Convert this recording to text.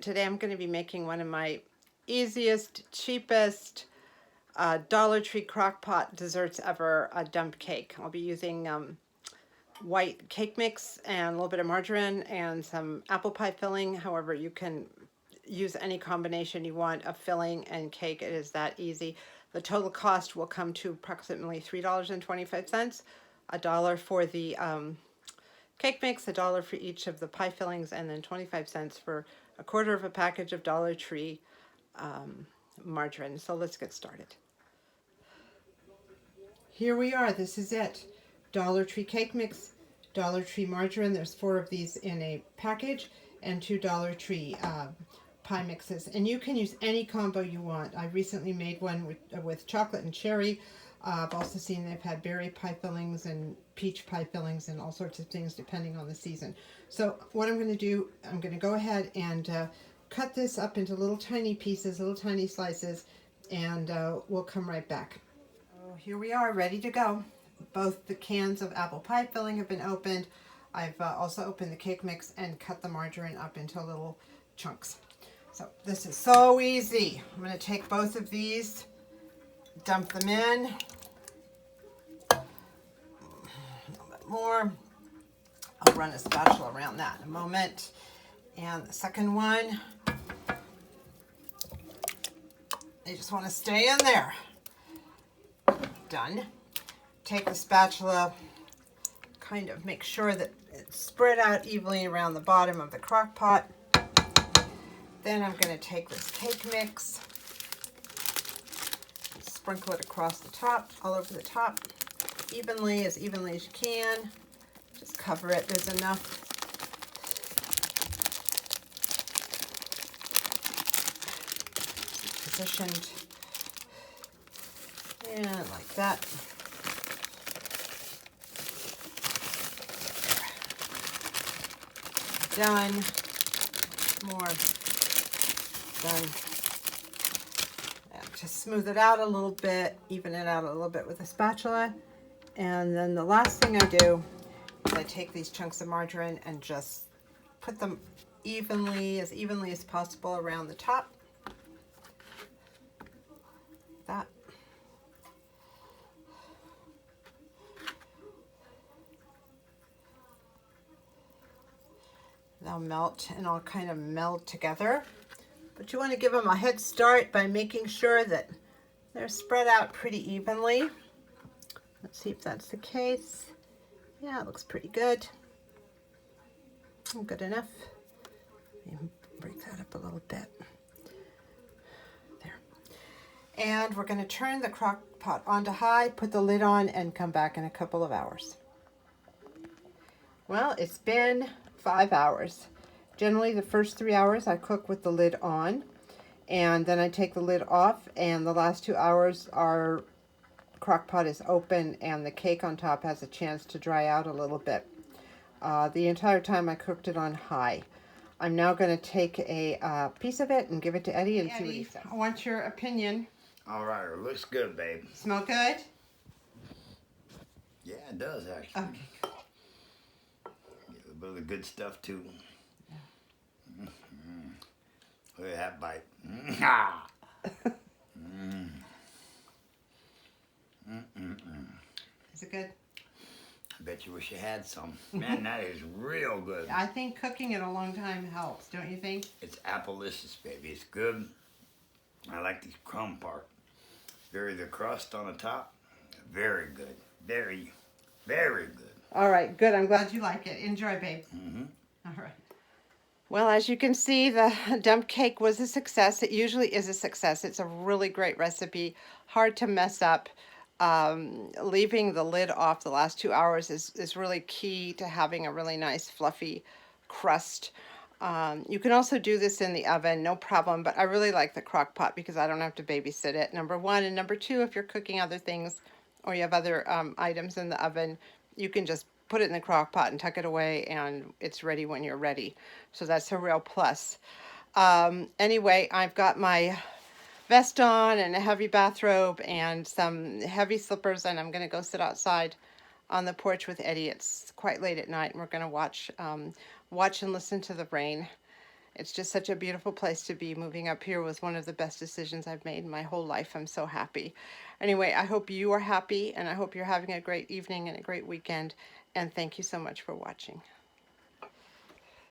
Today I'm going to be making one of my easiest, cheapest Dollar Tree Crock-Pot desserts ever, a dump cake. I'll be using white cake mix and a little bit of margarine and some apple pie filling. However, you can use any combination you want of filling and cake. It is that easy. The total cost will come to approximately $3.25, $1 for the cake mix, $1 for each of the pie fillings, and then 25 cents for a quarter of a package of Dollar Tree margarine. So let's get started. Here we are. This is it. Dollar Tree cake mix, Dollar Tree margarine. There's 4 of these in a package, and 2 Dollar Tree pie mixes. And you can use any combo you want. I recently made one with chocolate and cherry. I've also seen they've had berry pie fillings and peach pie fillings and all sorts of things depending on the season. So what I'm going to do, I'm going to go ahead and cut this up into little tiny pieces, little tiny slices, and we'll come right back. Oh, here we are, ready to go. Both the cans of apple pie filling have been opened. I've also opened the cake mix and cut the margarine up into little chunks. So this is so easy. I'm going to take both of these, dump them in. A little bit more. I'll run a spatula around that in a moment. And the second one, they just want to stay in there. Done. Take the spatula, kind of make sure that it's spread out evenly around the bottom of the crock pot. Then I'm going to take this cake mix, sprinkle it across the top, all over the top, evenly as you can. Just cover it. There's enough. Positioned. And like that. Done. More. Done. And just smooth it out a little bit, even it out a little bit with a spatula. And then the last thing I do is I take these chunks of margarine and just put them evenly as possible around the top. That. They'll melt and all kind of meld together. But you want to give them a head start by making sure that they're spread out pretty evenly. Let's see if that's the case. Yeah, it looks pretty good. Good enough. Maybe break that up a little bit. There. And we're going to turn the crock pot onto high, put the lid on, and come back in a couple of hours. Well, it's been 5 hours. Generally, the first 3 hours I cook with the lid on, and then I take the lid off, and the last 2 hours our crock pot is open and the cake on top has a chance to dry out a little bit. The entire time I cooked it on high. I'm now going to take a piece of it and give it to Eddie and see what he says. I want your opinion. All right, it looks good, babe. Smell good? Yeah, it does actually. Okay. Get a bit of the good stuff too. Yeah. Look at that bite. Is it good? I bet you wish you had some. Man, that is real good. I think cooking it a long time helps, don't you think? It's applelicious, baby. It's good. I like the crumb part. The crust on the top. Very good. Very, very good. All right, good. I'm glad you like it. Enjoy, babe. All right. Well, as you can see, the dump cake was a success. It usually is a success. It's a really great recipe, hard to mess up. Leaving the lid off the last 2 hours is really key to having a really nice fluffy crust. You can also do this in the oven, no problem, but I really like the crock pot because I don't have to babysit it, number one. And number two, if you're cooking other things or you have other items in the oven, you can just put it in the crock pot and tuck it away and it's ready when you're ready. So that's a real plus. Anyway, I've got my vest on and a heavy bathrobe and some heavy slippers, and I'm going to go sit outside on the porch with Eddie. It's quite late at night and we're going to watch and listen to the rain. It's just such a beautiful place to be. Moving up here was one of the best decisions I've made in my whole life. I'm so happy. Anyway, I hope you are happy, and I hope you're having a great evening and a great weekend. And thank you so much for watching.